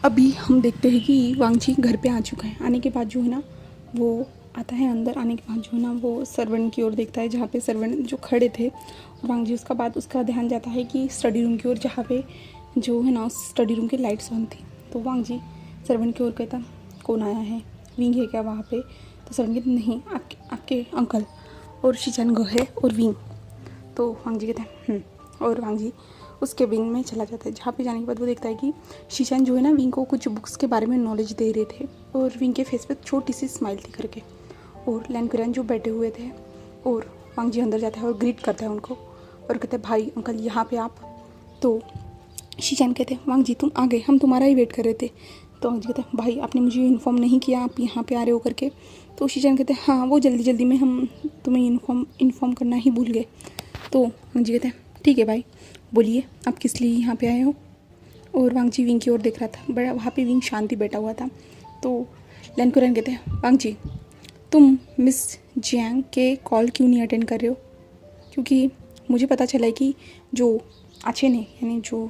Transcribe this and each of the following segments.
अभी हम देखते हैं कि वांगजी घर पे आ चुका है। आने के बाद जो है ना वो आता है अंदर। आने के बाद जो है ना वो सर्वेंट की ओर देखता है जहाँ पे सर्वेंट जो खड़े थे। और वांगजी उसका बाद उसका ध्यान जाता है कि स्टडी रूम की ओर, जहाँ पे जो है ना उस स्टडी रूम की लाइट्स ऑन थी। तो वांगजी सर्वेंट की ओर कहता, कौन आया है, विंग है क्या वहाँ पे? तो सर्वेंट कहते, नहीं, आपके अंकल और शीचान गो है और विंग। तो वांगजी कहते हैं और वांगजी उसके विंग में चला जाता है। जहाँ पे जाने के बाद वो देखता है कि शीशान जो है ना विंग को कुछ बुक्स के बारे में नॉलेज दे रहे थे और विंग के फेस पे छोटी सी स्माइल थी करके। और लैनकुरैन जो बैठे हुए थे और वांगजी अंदर जाता है और ग्रीट करता है उनको और कहते हैं, भाई अंकल यहाँ पे आप। तो शीशान कहते हैं, वांगजी तुम आ गए, हम तुम्हारा ही वेट कर रहे थे। तो वांगजी कहते हैं, भाई आपने मुझे इन्फॉर्म नहीं किया आप यहाँ पे आ रहे हो करके। तो शीशान कहते हैं, हाँ वो जल्दी जल्दी में हम तुम्हें इन्फॉर्म करना ही भूल गए। तो वांगजी कहते हैं, ठीक है भाई, बोलिए आप किस लिए यहाँ पे आए हो। और वांगजी विंग की ओर देख रहा था। बड़ा वहाँ पे विंग शांति बैठा हुआ था। तो लैनकुरैन कहते हैं, वांगजी तुम मिस जियांग के कॉल क्यों नहीं अटेंड कर रहे हो? क्योंकि मुझे पता चला है कि जो आचे ने यानी जो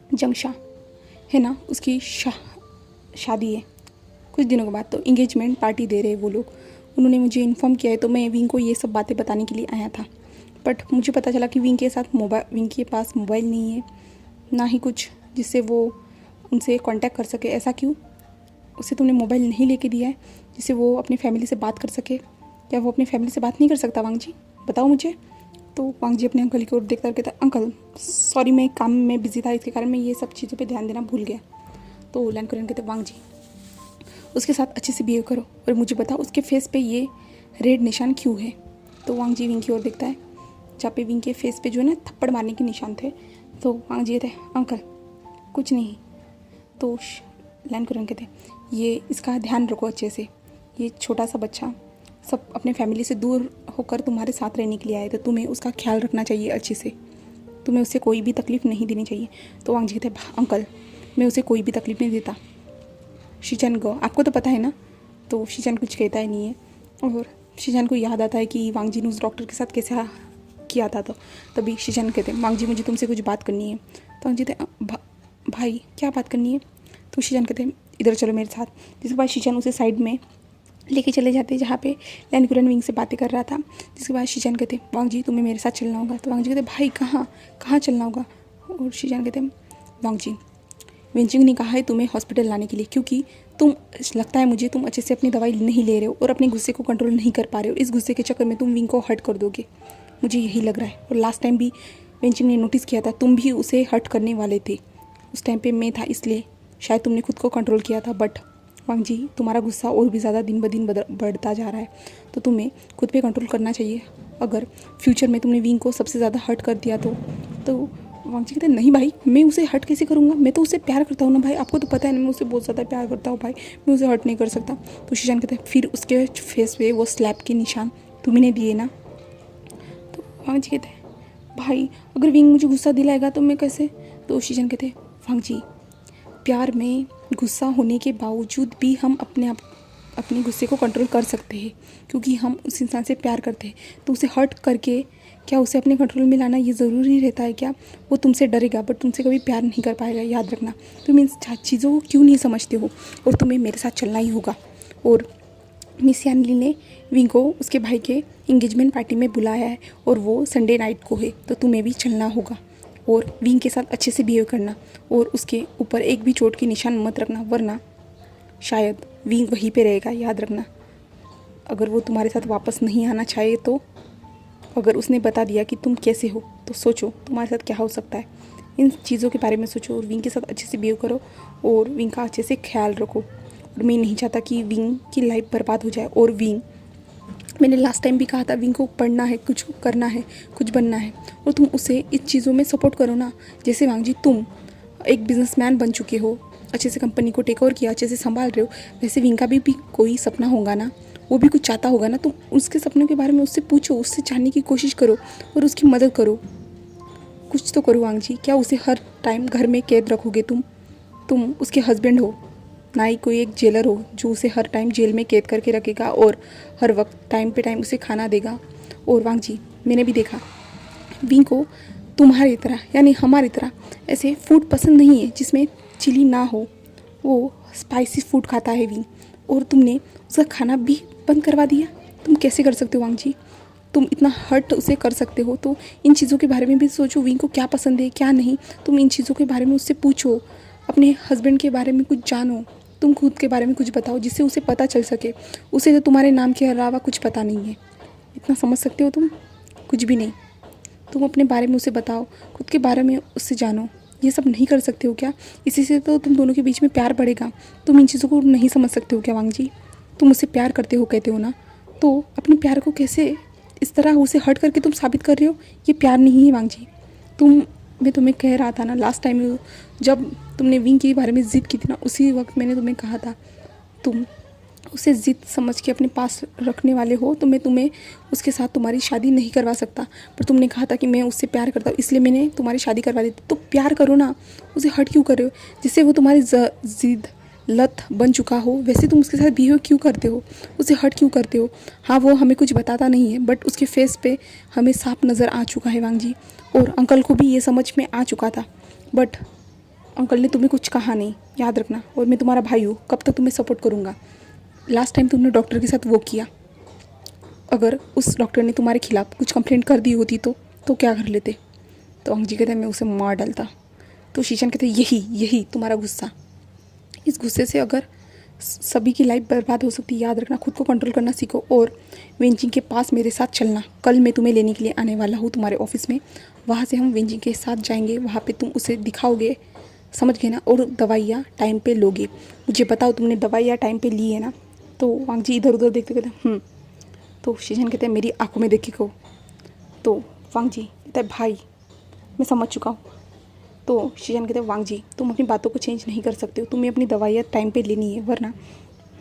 जंगशा है ना उसकी शादी है कुछ दिनों के बाद। तो इंगेजमेंट पार्टी दे रहे हैं वो लोग। उन्होंने मुझे इन्फॉर्म किया है। तो मैं विंग को ये सब बातें बताने के लिए आया था। बट मुझे पता चला कि विंग के पास मोबाइल नहीं है, ना ही कुछ जिससे वो उनसे कांटेक्ट कर सके। ऐसा क्यों? उसे तुमने मोबाइल नहीं लेके दिया है जिससे वो अपनी फैमिली से बात कर सके? क्या वो अपनी फैमिली से बात नहीं कर सकता वांगजी? बताओ मुझे। तो वांगजी अपने अंकल की ओर देखता कहता, अंकल सॉरी, मैं काम में बिजी था, इसके कारण मैं ये सब चीज़ों पे ध्यान देना भूल गया। तो लैनकुरैन कहते, वांगजी उसके साथ अच्छे से बिहेव करो और मुझे बताओ उसके फेस पे ये रेड निशान क्यों है। तो वांगजी विंग की ओर देखता है जहाँ पे विंग के फेस पे जो है ना थप्पड़ मारने के निशान थे। तो वांगजी कहते, अंकल कुछ नहीं। तो लैनकुरैन कहते, ये इसका ध्यान रखो अच्छे से, ये छोटा सा बच्चा सब अपने फैमिली से दूर होकर तुम्हारे साथ रहने के लिए आए, तो तुम्हें उसका ख्याल रखना चाहिए अच्छे से, तुम्हें उससे कोई भी तकलीफ़ नहीं देनी चाहिए। तो वांगजी कहते, अंकल मैं उसे कोई भी तकलीफ़ नहीं देता, शीचान गो आपको तो पता है ना। तो शीचान कुछ कहता ही नहीं है। और शीचान को याद आता है कि वांगजी ने उस डॉक्टर के साथ कैसे किया था। तो तभी शीचान कहते हैं, वांगजी मुझे तुमसे कुछ बात करनी है। तो वांगजी कहते, भाई क्या बात करनी है? तो शीचान कहते हैं, इधर चलो मेरे साथ। जिसके बाद शीचान उसे साइड में लेके चले जाते हैं जहाँ पे लैनकुरैन विंग से बातें कर रहा था। जिसके बाद शीचान कहते हैं, वांगजी तुम्हें मेरे साथ चलना होगा। तो वांगजी कहते, भाई कहाँ चलना होगा? और शीचान कहते हैं, वांगजी विंचिंग ने कहा है तुम्हें हॉस्पिटल लाने के लिए, क्योंकि तुम लगता है मुझे तुम अच्छे से अपनी दवाई नहीं ले रहे हो और अपने गुस्से को कंट्रोल नहीं कर पा रहे हो। इस गुस्से के चक्कर में तुम विंग को हर्ट कर दोगे, मुझे यही लग रहा है। और लास्ट टाइम भी विंचिंग ने नोटिस किया था, तुम भी उसे हर्ट करने वाले थे। उस टाइम पे मैं था, इसलिए शायद तुमने खुद को कंट्रोल किया था। बट वांगजी तुम्हारा गुस्सा और भी ज़्यादा दिन ब दिन बढ़ता जा रहा है, तो तुम्हें खुद पे कंट्रोल करना चाहिए। अगर फ्यूचर में तुमने विंग को सबसे ज़्यादा हर्ट कर दिया तो वांगजी कहते, नहीं भाई मैं उसे हर्ट कैसे करूँगा, मैं तो उससे प्यार करता हूँ ना भाई, आपको तो पता है ना मैं उसे बहुत ज़्यादा प्यार करता हूँ भाई, मैं उसे हर्ट नहीं कर सकता। तो शीशान कहते हैं, फिर उसके फेस पे वो स्लैप के निशान तुम्हें दिए ना। तो वांगजी कहते हैं, भाई अगर विंग मुझे गुस्सा दिलाएगा तो मैं कैसे? तो शीशान कहते हैं, वांगजी प्यार में गुस्सा होने के बावजूद भी हम अपने गुस्से को कंट्रोल कर सकते हैं, क्योंकि हम उस इंसान से प्यार करते हैं। तो उसे हर्ट करके क्या उसे अपने कंट्रोल में लाना ये ज़रूरी रहता है क्या? वो तुमसे डरेगा बट तुमसे कभी प्यार नहीं कर पाएगा, याद रखना। तुम इन चीज़ों को क्यों नहीं समझते हो और तुम्हें मेरे साथ चलना ही होगा। और मिस यानली ने विंग को उसके भाई के इंगेजमेंट पार्टी में बुलाया है और वो संडे नाइट को है, तो तुम्हें भी चलना होगा और विंग के साथ अच्छे से बिहेव करना और उसके ऊपर एक भी चोट की निशान मत रखना, वरना शायद विंग वहीं पे रहेगा, याद रखना। अगर वो तुम्हारे साथ वापस नहीं आना चाहे तो अगर उसने बता दिया कि तुम कैसे हो तो सोचो तुम्हारे साथ क्या हो सकता है। इन चीज़ों के बारे में सोचो और विंग के साथ अच्छे से बिहेव करो और विंग का अच्छे से ख्याल रखो। और मैं नहीं चाहता कि विंग की लाइफ बर्बाद हो जाए। और विंग, मैंने लास्ट टाइम भी कहा था, विंग को पढ़ना है, कुछ करना है, कुछ बनना है, और तुम उसे इस चीज़ों में सपोर्ट करो ना। जैसे वांगजी तुम एक बिजनेसमैन बन चुके हो, अच्छे से कंपनी को टेक ओवर किया, अच्छे से संभाल रहे हो, वैसे विंग का भी कोई सपना होगा ना, वो भी कुछ चाहता होगा ना। तुम उसके सपनों के बारे में उससे पूछो, उससे जानने की कोशिश करो और उसकी मदद करो। कुछ तो करो वांगजी। क्या उसे हर टाइम घर में कैद रखोगे? तुम उसके हस्बैंड हो, ना ही कोई एक जेलर हो जो उसे हर टाइम जेल में कैद करके रखेगा और हर वक्त टाइम पे टाइम उसे खाना देगा। और वांगजी मैंने भी देखा विंग को तुम्हारी तरह यानी हमारी तरह ऐसे फूड पसंद नहीं है जिसमें चिली ना हो वो स्पाइसी फूड खाता है विंग, और तुमने उसका खाना भी बंद करवा दिया। तुम कैसे कर सकते हो वांग जी? तुम इतना हर्ट उसे कर सकते हो तो इन चीज़ों के बारे में भी सोचो। विंग को क्या पसंद है क्या नहीं, तुम इन चीज़ों के बारे में उससे पूछो। अपने हस्बैंड के बारे में कुछ जानो, तुम खुद के बारे में कुछ बताओ जिससे उसे पता चल सके। उसे तो तुम्हारे नाम के अलावा कुछ पता नहीं है। इतना समझ सकते हो तुम? कुछ भी नहीं। तुम अपने बारे में उसे बताओ, खुद के बारे में उससे जानो। ये सब नहीं कर सकते हो क्या? इसी से तो तुम दोनों के बीच में प्यार बढ़ेगा। तुम इन चीज़ों को नहीं समझ सकते हो क्या वांग जी? तुम उससे प्यार करते हो कहते हो ना, तो अपने प्यार को कैसे इस तरह उसे हर्ट करके तुम साबित कर रहे हो? ये प्यार नहीं है वांग जी। मैं तुम्हें कह रहा था ना लास्ट टाइम जब तुमने विंग के बारे में ज़िद की थी ना, उसी वक्त मैंने तुम्हें कहा था तुम उसे ज़िद समझ के अपने पास रखने वाले हो तो मैं तुम्हें उसके साथ तुम्हारी शादी नहीं करवा सकता। पर तुमने कहा था कि मैं उससे प्यार करता हूँ इसलिए मैंने तुम्हारी शादी करवा दी। तो प्यार करो ना, उसे हर्ट क्यों कर रहे हो? जिससे वो तुम्हारी ज़िद लत बन चुका हो वैसे तुम उसके साथ बिहेव क्यों करते हो? उसे हर्ट क्यों करते हो? हाँ, वो हमें कुछ बताता नहीं है बट उसके फेस पे हमें साफ नज़र आ चुका है वांग जी, और अंकल को भी ये समझ में आ चुका था। बट अंकल ने तुम्हें कुछ कहा नहीं, याद रखना। और मैं तुम्हारा भाई हूँ, कब तक तुम्हें सपोर्ट करूँगा। लास्ट टाइम तुमने डॉक्टर के साथ वो किया, अगर उस डॉक्टर ने तुम्हारे खिलाफ कुछ कंप्लेंट कर दी होती तो क्या कर लेते? तो अंक जी कहते मैं उसे मार डालता। तो शीशन कहते यही तुम्हारा गुस्सा, इस गुस्से से अगर सभी की लाइफ बर्बाद हो सकती है। याद रखना, खुद को कंट्रोल करना सीखो। और वेंजिंग के पास मेरे साथ चलना, कल मैं तुम्हें लेने के लिए आने वाला हूँ तुम्हारे ऑफिस में। वहाँ से हम वेंजिंग के साथ जाएंगे, वहाँ पे तुम उसे दिखाओगे, समझ गए ना? और दवाइयाँ टाइम पे लोगे। मुझे बताओ तुमने दवाइयाँ टाइम पे ली है ना? तो वांग जी इधर उधर देखते कहते तो शीशन कहते हैं मेरी आंखों में देख के कहो। तो वांग जी कहते हैं भाई मैं समझ चुका हूँ। तो शीशन कहते हैं वांग जी तुम अपनी बातों को चेंज नहीं कर सकते हो, तुम्हें अपनी दवाइयाँ टाइम पे लेनी है, वरना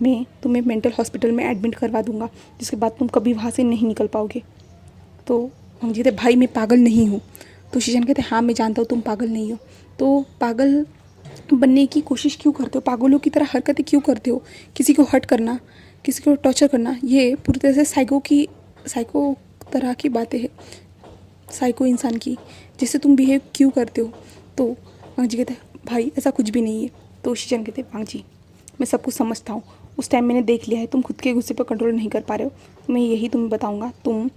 मैं तुम्हें मेंटल हॉस्पिटल में एडमिट करवा दूंगा, जिसके बाद तुम कभी वहाँ से नहीं निकल पाओगे। तो वांग जी कहते भाई मैं पागल नहीं हूँ। तो शीशन कहते हाँ मैं जानता हूँ तुम पागल नहीं हो, तो पागल बनने की कोशिश क्यों करते हो? पागलों की तरह हरकतें क्यों करते हो? किसी को हर्ट करना, किसी को टॉर्चर करना, ये पूरी तरह से साइको तरह की बातें हैं, साइको इंसान की, जिससे तुम बिहेव क्यों करते हो? तो वांग जी कहते हैं भाई ऐसा कुछ भी नहीं है। तो शीशन कहते हैं वांग जी मैं सब कुछ समझता हूँ, उस टाइम मैंने देख लिया है तुम खुद के गुस्से पर कंट्रोल नहीं कर पा रहे हो, तो मैं यही तुम्हें बताऊँगा, तुम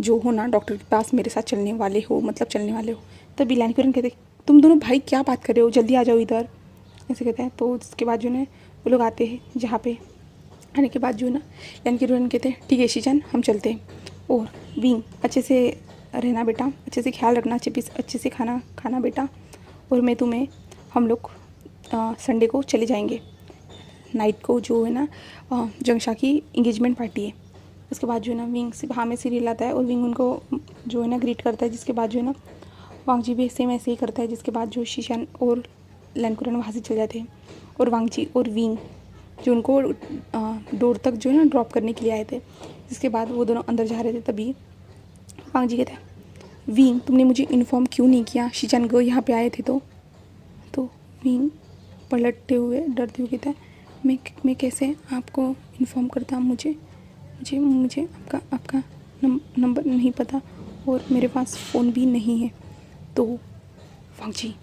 जो हो ना डॉक्टर के पास मेरे साथ चलने वाले हो। तभी लैनकुरन कहते तुम दोनों भाई क्या बात कर रहे हो, जल्दी आ जाओ इधर, ऐसे कहते हैं। तो उसके बाद जो है वो लोग आते हैं, जहाँ पे आने के बाद जो है ना लैनकुरन कहते हैं ठीक है शीशन हम चलते हैं, और विंग अच्छे से रहना बेटा, अच्छे से ख्याल रखना, अच्छे से खाना बेटा, और मैं तुम्हें हम लोग संडे को चले जाएंगे नाइट को, जो है ना जंगशा की इंगेजमेंट पार्टी है। उसके बाद जो है ना विंग से हाँ में सीरियल आता है और विंग उनको जो है ना ग्रीट करता है, जिसके बाद जो है ना वांग जी भी सेम ऐसे ही करता है, जिसके बाद जो शीशन और लैनकुरन वहाँ से चले जाते हैं, और वांग जी और विंग जो उनको डोर तक जो है ना ड्रॉप करने के लिए आए थे, जिसके बाद वो दोनों अंदर जा रहे थे। तभी वांग जी कहते हैं विंग तुमने मुझे इन्फॉर्म क्यों नहीं किया शीशन को यहाँ पे आए थे? तो विंग पलटते हुए डरते हुए कहता है मैं कैसे आपको इन्फॉर्म करता, मुझे आपका नंबर नहीं पता और मेरे पास फ़ोन भी नहीं है। तो वांग जी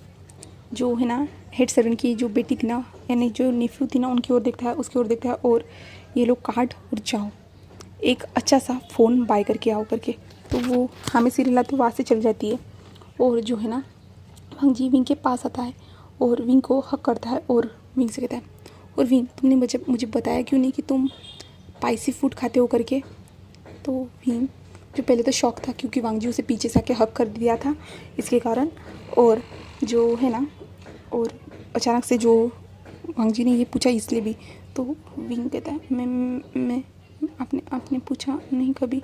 जो है ना हेड सर्वेंट की जो बेटी थी ना, यानी जो नेफ्यू थी ना, उनकी ओर देखता है, उसकी ओर देखता है, और ये लोग कार्ड और जाओ एक अच्छा सा फ़ोन बाय करके आओ करके। तो वो हमें सीरियल आती वहाँ से चल जाती है, और जो है ना वांग जी विंग के पास आता है और विंग को हक करता है और विंग से कहता है और विंग तुमने मुझे बताया क्यों नहीं कि तुम स्पाइसी फूड खाते हो करके? तो विंग जो पहले तो शौक था क्योंकि वांग जी उसे पीछे से आके हक कर दिया था इसके कारण, और जो है ना और अचानक से जो वांग जी ने ये पूछा इसलिए भी। तो विंग कहता है मैं आपने पूछा नहीं कभी।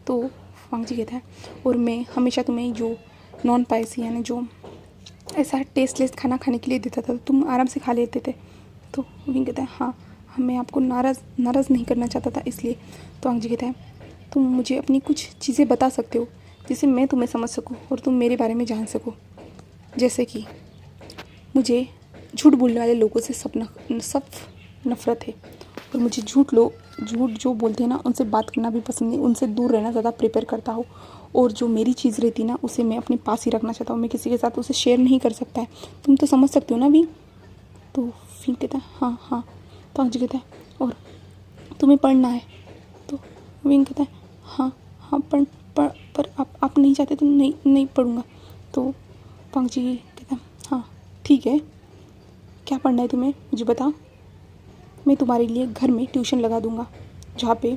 तो वांग जी कहता है और मैं हमेशा तुम्हें जो नॉन स्पाइसी यानी जो ऐसा टेस्टलेस खाना खाने के लिए देता था, तुम आराम से खा लेते थे। तो विंग कहता है हाँ मैं आपको नाराज़ नहीं करना चाहता था इसलिए। तो वांग जी कहता है तुम मुझे अपनी कुछ चीज़ें बता सकते हो जिससे मैं तुम्हें समझ सकूं और तुम मेरे बारे में जान सको, जैसे कि मुझे झूठ बोलने वाले लोगों से सब नफ़रत है, और मुझे झूठ जो बोलते हैं ना उनसे बात करना भी पसंद नहीं, उनसे दूर रहना ज़्यादा प्रेफर करता हूँ, और जो मेरी चीज़ रहती ना उसे मैं अपने पास ही रखना चाहता हूँ, मैं किसी के साथ उसे शेयर नहीं कर सकता है। तुम तो समझ सकते हो ना भी। तो विंग कहता है हाँ हाँ। तो वांग जी कहता है और तुम्हें पढ़ना है? तो विंग कहता है हाँ हाँ पर आप नहीं चाहते तो नहीं पढ़ूँगा। तो वांग जी कहता है हाँ ठीक है, क्या पढ़ना है तुम्हें मुझे बताओ, मैं तुम्हारे लिए घर में ट्यूशन लगा दूँगा, जहाँ पे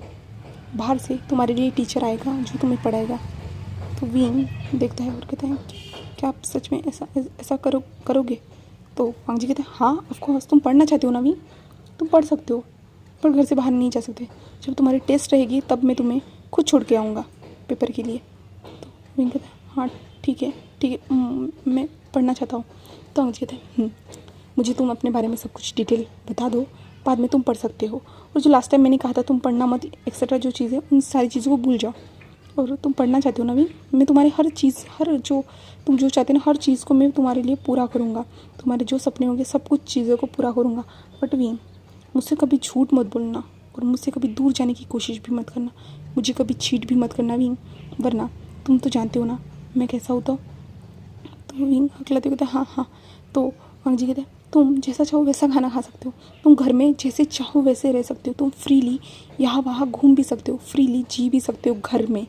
बाहर से तुम्हारे लिए टीचर आएगा जो तुम्हें पढ़ाएगा। तो विंग देखता है और कहता है क्या आप सच में ऐसा करोगे? तो वांग जी कहते हैं हाँ ऑफ कोर्स, तुम पढ़ना चाहते हो ना विंग, तुम पढ़ सकते हो, पर घर से बाहर नहीं जा सकते। जब तुम्हारी टेस्ट रहेगी तब मैं तुम्हें खुद छोड़ के आऊँगा पेपर के लिए। तो विंग कहता है हाँ ठीक है मैं पढ़ना चाहता हूँ। तो वांग जी कहते हैं मुझे तुम अपने बारे में सब कुछ डिटेल बता दो, बाद में तुम पढ़ सकते हो। और जो लास्ट टाइम मैंने कहा था तुम पढ़ना मत एक्सेट्रा जो चीज़ें, उन सारी चीज़ों को भूल जाओ। और तुम पढ़ना चाहते हो ना भी, मैं तुम्हारी हर चीज़, हर जो तुम जो चाहते हो ना, हर चीज़ को मैं तुम्हारे लिए पूरा करूँगा। तुम्हारे जो सपने होंगे सब कुछ चीज़ों को पूरा करूँगा। बट विंग मुझसे कभी झूठ मत बोलना और मुझसे कभी दूर जाने की कोशिश भी मत करना, मुझे कभी चीट भी मत करना विंग, वरना तुम तो जानते हो ना मैं कैसा होता हूँ। तो विंग हकलाते कहते हाँ हाँ। तो वांग जी कहते हैं तुम जैसा चाहो वैसा खाना खा सकते हो, तुम घर में जैसे चाहो वैसे रह सकते हो, तुम फ्रीली यहाँ वहाँ घूम भी सकते हो, फ्रीली जी भी सकते हो घर में।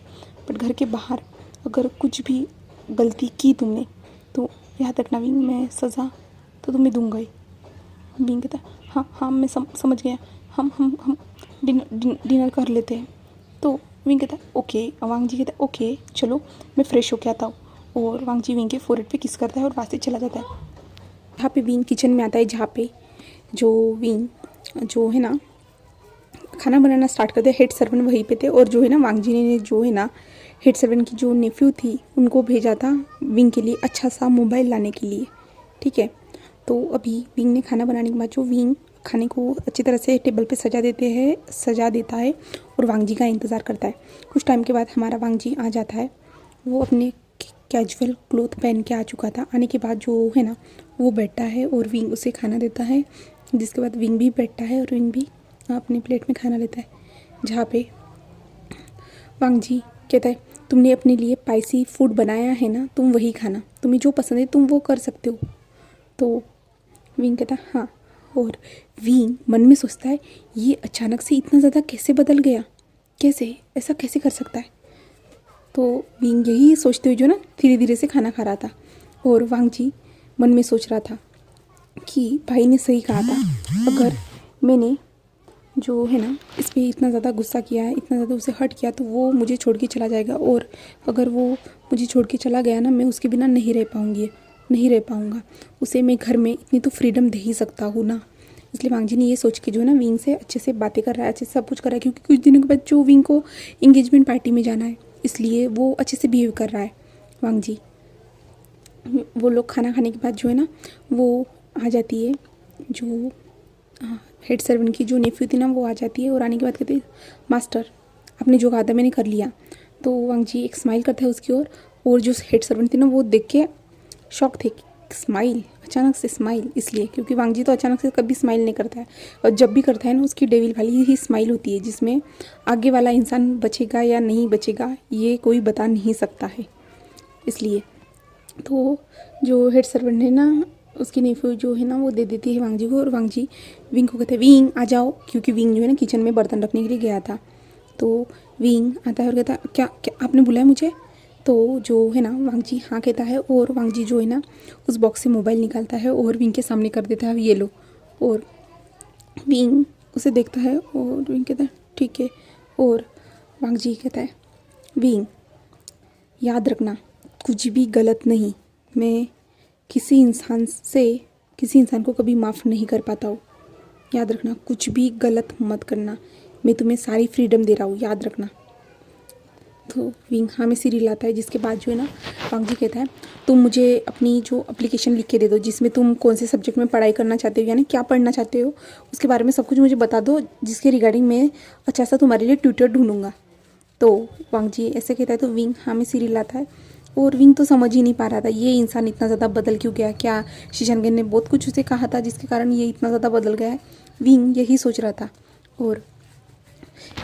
बट घर के बाहर अगर कुछ भी गलती की तुमने तो याद रखना विंग, मैं सज़ा तो तुम्हें दूंगा ही। विंग कहता है हाँ हाँ मैं समझ गया, हम डिनर कर लेते हैं। तो विंग कहता है ओके। वांग जी कहता है ओके चलो मैं फ़्रेश होके आता हूँ। और वांग जी विंग के फोrehead पे किस करता है और वहाँ से चला जाता है। जहाँ पे विंग किचन में आता है, जहाँ पे जो विंग जो है ना खाना बनाना स्टार्ट करते हैं, हेड सर्वेंट वहीं पे थे। और जो है ना वांग जी ने जो है ना हेड सर्वेंट की जो नेफ्यू थी उनको भेजा था विंग के लिए अच्छा सा मोबाइल लाने के लिए, ठीक है। तो अभी विंग ने खाना बनाने के बाद जो विंग खाने को अच्छी तरह से टेबल पे सजा देता है और वांग जी का इंतज़ार करता है। कुछ टाइम के बाद हमारा वांग जी आ जाता है, वो अपने कैजुअल क्लोथ पहन के आ चुका था। आने के बाद जो है ना वो बैठता है और विंग उसे खाना देता है, जिसके बाद विंग भी बैठता है और विंग भी अपनी प्लेट में खाना लेता है। जहाँ पे वांग जी कहता है तुमने अपने लिए स्पाइसी फूड बनाया है ना, तुम वही खाना, तुम्हें जो पसंद है तुम वो कर सकते हो। तो विंग कहता है हाँ। और विंग मन में सोचता है ये अचानक से इतना ज़्यादा कैसे बदल गया, कैसे ऐसा कैसे कर सकता है। तो विंग यही सोचते हुए जो ना धीरे धीरे से खाना खा रहा था। और वांग जी मन में सोच रहा था कि भाई ने सही कहा था, अगर मैंने जो है ना इस पर इतना ज़्यादा गुस्सा किया है, इतना ज़्यादा उसे हर्ट किया, तो वो मुझे छोड़ के चला जाएगा। और अगर वो मुझे छोड़ के चला गया ना, मैं उसके बिना नहीं रह पाऊँगा। उसे मैं घर में इतनी तो फ्रीडम दे ही सकता हूँ ना। इसलिए वांग जी ने ये सोच के जो है ना विंग से अच्छे से बातें कर रहा है, अच्छे से सब कुछ कर रहा है, क्योंकि कुछ दिनों के बाद जो विंग को इंगेजमेंट पार्टी में जाना है, इसलिए वो अच्छे से बिहेव कर रहा है वांग जी। वो लोग खाना खाने के बाद जो है ना वो आ जाती है, जो हेड सर्वेंट की जो नेफ्यू थी ना वो आ जाती है। और आने के बाद कहती है मास्टर आपने जो कहा था मैंने कर लिया। तो वांग जी एक स्माइल करता है उसकी ओर, और जो हेड सर्वेंट थी ना वो देख के शॉक थे। स्माइल, अचानक से स्माइल, इसलिए क्योंकि वांग जी तो अचानक से कभी स्माइल नहीं करता है, और जब भी करता है ना उसकी डेविल वाली ही स्माइल होती है, जिसमें आगे वाला इंसान बचेगा या नहीं बचेगा ये कोई बता नहीं सकता है। इसलिए तो जो हेड सर्वेंट है ना उसकी नेफ्यू जो है ना वो दे देती है वांग जी को, और वांग जी विंग को कहते हैं विंग आ जाओ, क्योंकि विंग जो है ना किचन में बर्तन रखने के लिए गया था। तो विंग आता है और कहता है क्या क्या आपने बुलाया मुझे? तो जो है ना वांग जी हाँ कहता है, और वांग जी जो है ना उस बॉक्स से मोबाइल निकालता है और विंग के सामने कर देता है ये लो। और विंग उसे देखता है और विंग कहता है ठीक है। और वांग जी कहता है विंग याद रखना कुछ भी गलत नहीं, मैं किसी इंसान को कभी माफ़ नहीं कर पाता हूँ। याद रखना कुछ भी गलत मत करना, मैं तुम्हें सारी फ्रीडम दे रहा हूँ, याद रखना। तो विंग हाँ में सिर हिलाता है, जिसके बाद जो है ना वांग जी कहता है तुम मुझे अपनी जो एप्लीकेशन लिख के दे दो, जिसमें तुम कौन से सब्जेक्ट में पढ़ाई करना चाहते हो, यानी क्या पढ़ना चाहते हो उसके बारे में सब कुछ मुझे बता दो, जिसके रिगार्डिंग मैं अच्छा सा तुम्हारे लिए ट्यूटर ढूंढूंगा। तो वांग जी ऐसे कहता है तो विंग हाँ में सिर हिलाता है। और विंग तो समझ ही नहीं पा रहा था ये इंसान इतना ज़्यादा बदल क्यों गया, क्या शीशनगन ने बहुत कुछ उसे कहा था जिसके कारण ये इतना ज़्यादा बदल गया है, विंग यही सोच रहा था। और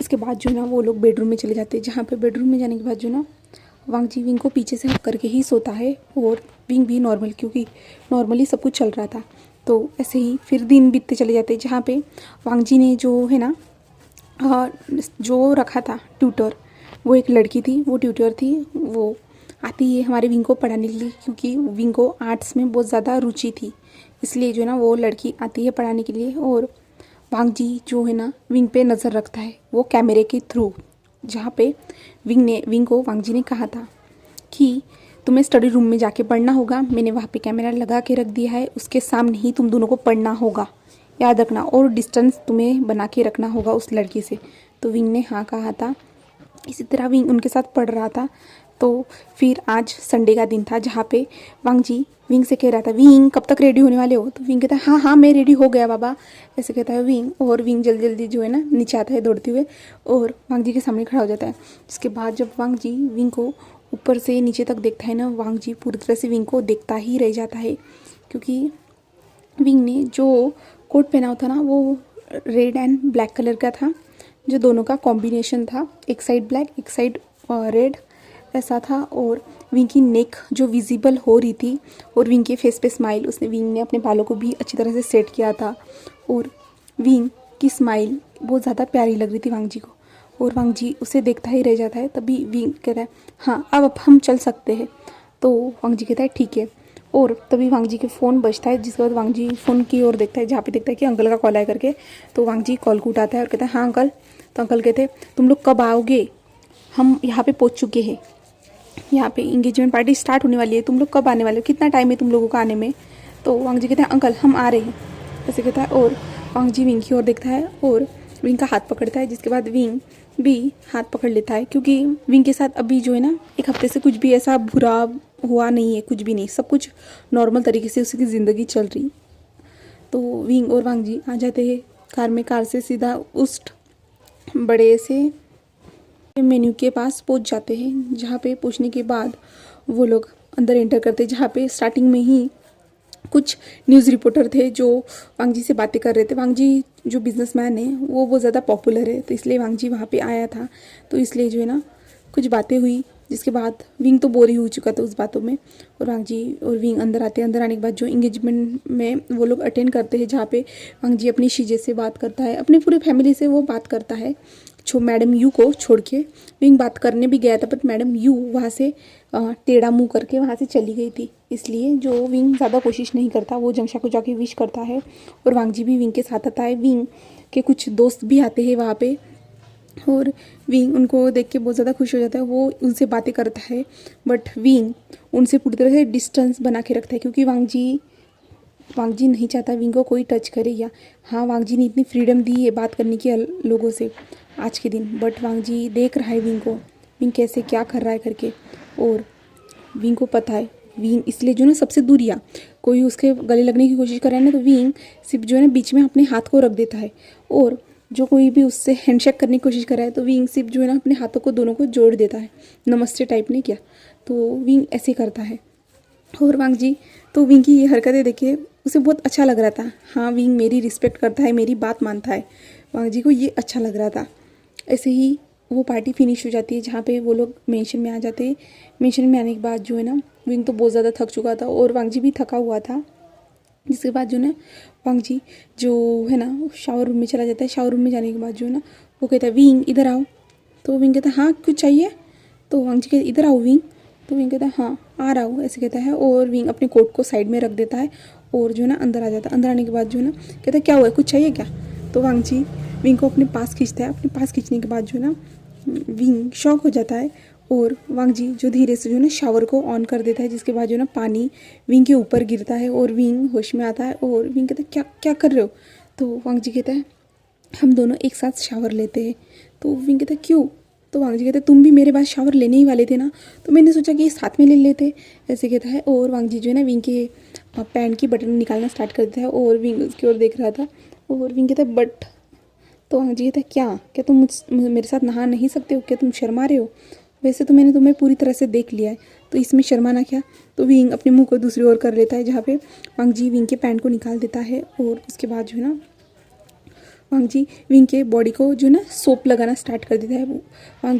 इसके बाद जो ना वो लोग बेडरूम में चले जाते हैं, जहाँ पे बेडरूम में जाने के बाद जो ना वांग जी विंग को पीछे से हक करके ही सोता है, और विंग भी नॉर्मल, क्योंकि नॉर्मली सब कुछ चल रहा था। तो ऐसे ही फिर दिन बीतते चले जाते, जहाँ पे वांग जी ने जो है ना जो रखा था ट्यूटर, वो एक लड़की थी, वो ट्यूटर थी, वो आती है हमारे विंग को पढ़ाने के लिए, क्योंकि विंग को आर्ट्स में बहुत ज़्यादा रुचि थी, इसलिए जो है ना वो लड़की आती है पढ़ाने के लिए। और वांग जी जो है ना विंग पे नज़र रखता है वो कैमरे के थ्रू, जहाँ पे विंग को वांग जी ने कहा था कि तुम्हें स्टडी रूम में जाके पढ़ना होगा, मैंने वहाँ पे कैमरा लगा के रख दिया है, उसके सामने ही तुम दोनों को पढ़ना होगा, याद रखना, और डिस्टेंस तुम्हें बना के रखना होगा उस लड़की से। तो विंग ने हाँ कहा था। इसी तरह विंग उनके साथ पढ़ रहा था। तो फिर आज संडे का दिन था, जहाँ पे वांग जी विंग से कह रहा था, विंग कब तक रेडी होने वाले हो? तो विंग कहता है हाँ हाँ मैं रेडी हो गया बाबा, ऐसे कहता है विंग। और विंग जल्दी जल्दी जो है ना नीचे आता है दौड़ते हुए और वांग जी के सामने खड़ा हो जाता है। जिसके बाद जब वांग जी विंग को ऊपर से नीचे तक देखता है ना, वांग जी पूरी तरह से विंग को देखता ही रह जाता है, क्योंकि विंग ने जो कोट पहना हुआ था ना वो रेड एंड ब्लैक कलर का था, जो दोनों का कॉम्बिनेशन था, एक साइड ब्लैक एक साइड रेड ऐसा था। और विंग की नेक जो विजिबल हो रही थी और विंग के फेस पे स्माइल, उसने विंग ने अपने बालों को भी अच्छी तरह से सेट किया था और विंग की स्माइल बहुत ज़्यादा प्यारी लग रही थी वांग जी को। और वांग जी उसे देखता ही रह जाता है। तभी विंग कहता है हाँ अब हम चल सकते हैं। तो वांग जी कहता है ठीक है। और तभी वांग जी के फ़ोन बजता है, जिसके बाद वांग जी फ़ोन की ओर देखता है, जहाँ पे देखता है कि अंकल का कॉल आया करके। तो वांग जी कॉल को उठाता है और कहता है हाँ अंकल। तो अंकल कहते हैं तुम लोग कब आओगे, हम यहाँ पे पहुँच चुके हैं, यहाँ पे इंगेजमेंट पार्टी स्टार्ट होने वाली है, तुम लोग कब आने वाले हो, कितना टाइम है तुम लोगों का आने में? तो वांग जी कहते हैं अंकल हम आ रहे हैं, ऐसे कहता है। और वांग जी विंग की ओर देखता है और विंग का हाथ पकड़ता है, जिसके बाद विंग भी हाथ पकड़ लेता है, क्योंकि विंग के साथ अभी जो है ना एक हफ्ते से कुछ भी ऐसा बुरा हुआ नहीं है, कुछ भी नहीं, सब कुछ नॉर्मल तरीके से उसकी ज़िंदगी चल रही। तो विंग और वांग जी आ जाते हैं कार में, कार से सीधा उस बड़े से मेन्यू के पास पहुंच जाते हैं, जहाँ पे पहुंचने के बाद वो लोग अंदर एंटर करते हैं, जहाँ पे स्टार्टिंग में ही कुछ न्यूज़ रिपोर्टर थे जो वांग जी से बातें कर रहे थे। वांग जी जो बिजनेसमैन है वो बहुत ज़्यादा पॉपुलर है, तो इसलिए वांग जी वहाँ पे आया था। तो इसलिए जो है ना कुछ बातें हुई, जिसके बाद विंग तो बोर ही हो चुका था उस बातों में। और वांग जी और विंग अंदर आते हैं। अंदर आने के बाद जो इंगेजमेंट में वो लोग अटेंड करते हैं, जहाँ पे वांग जी अपनी शीजे से बात करता है, अपनी पूरी फैमिली से वो बात करता है, मैडम यू को छोड़ के। विंग बात करने भी गया था, बट मैडम यू वहाँ से टेढ़ा मुंह करके वहाँ से चली गई थी, इसलिए जो विंग ज़्यादा कोशिश नहीं करता, वो जंगशा को जाके विश करता है। और वांग जी भी विंग के साथ आता है। विंग के कुछ दोस्त भी आते हैं वहाँ पे, और विंग उनको देख के बहुत ज़्यादा खुश हो जाता है, वो उनसे बातें करता है, बट विंग उनसे पूरी तरह से डिस्टेंस बना के रखता है, क्योंकि वांग जी नहीं चाहता विंग को कोई टच करे। या हाँ, वांग जी ने इतनी फ्रीडम दी है बात करने की लोगों से आज के दिन, बट वांग जी देख रहा है विंग को, विंग कैसे क्या कर रहा है करके। और विंग को पता है, विंग इसलिए जो ना सबसे दूर, या कोई उसके गले लगने की कोशिश कर रहा है ना, तो विंग सिर्फ जो है ना बीच में अपने हाथ को रख देता है। और जो कोई भी उससे हैंडशेक करने की कोशिश कर रहा है, तो विंग सिर्फ जो है ना अपने हाथों को दोनों को जोड़ देता है, नमस्ते टाइप ने किया। तो विंग ऐसे करता है। और वांग जी तो विंग की ये हरकतें देखे उसे बहुत अच्छा लग रहा था। हाँ, विंग मेरी रिस्पेक्ट करता है, मेरी बात मानता है, वांग जी को ये अच्छा लग रहा था। ऐसे ही वो पार्टी फिनिश हो जाती है, जहाँ पे वो लोग मेंशन में आ जाते हैं। मेंशन में आने के बाद जो है ना विंग तो बहुत ज़्यादा थक चुका था और वांग जी भी थका हुआ था। जिसके बाद जो ना वांग जी जो है ना शावर रूम में चला जाता है। शावर रूम में जाने के बाद जो है ना वो कहता है विंग इधर आओ। तो विंग कहता है हाँ कुछ चाहिए? तो वांग जी कहते इधर आओ विंग। तो विंग कहता है हाँ आ रहा हूँ, ऐसे कहता है। और विंग अपने कोट को साइड में रख देता है और जो है ना अंदर आ जाता है। अंदर आने के बाद जो है ना कहता है क्या हुआ है, कुछ चाहिए क्या? तो वांग जी विंग को अपने पास खींचता है। अपने पास खींचने के बाद जो है ना विंग शॉक हो जाता है और वांग जी जो धीरे से जो है ना शावर को ऑन कर देता है, जिसके बाद जो है ना पानी विंग के ऊपर गिरता है और विंग होश में आता है। और विंग कहता है क्या क्या कर रहे हो? तो वांग जी कहता है हम दोनों एक साथ शावर लेते हैं। तो विंग कहता है क्यों? तो वांग जी कहते हैं तुम भी मेरे बाद शावर लेने ही वाले थे ना, तो मैंने सोचा कि साथ में ले लेते, ऐसे कहता है। और वांग जी जो है ना विंग के पैंट की बटन निकालना स्टार्ट कर देता है और विंग उसकी ओर देख रहा था। और विंग कहता है बट। तो वांग जी कहता है क्या तुम मेरे साथ नहा नहीं सकते हो? क्या तुम शर्मा रहे हो? वैसे तो मैंने तुम्हें पूरी तरह से देख लिया है, तो इसमें शर्माना क्या? तो विंग अपने मुंह को दूसरी ओर कर लेता है, जहाँ पे वांग जी विंग के पैंट को निकाल देता है। और उसके बाद जो है ना वांग जी विंग के बॉडी को जो है ना सोप लगाना स्टार्ट कर देता है। वांग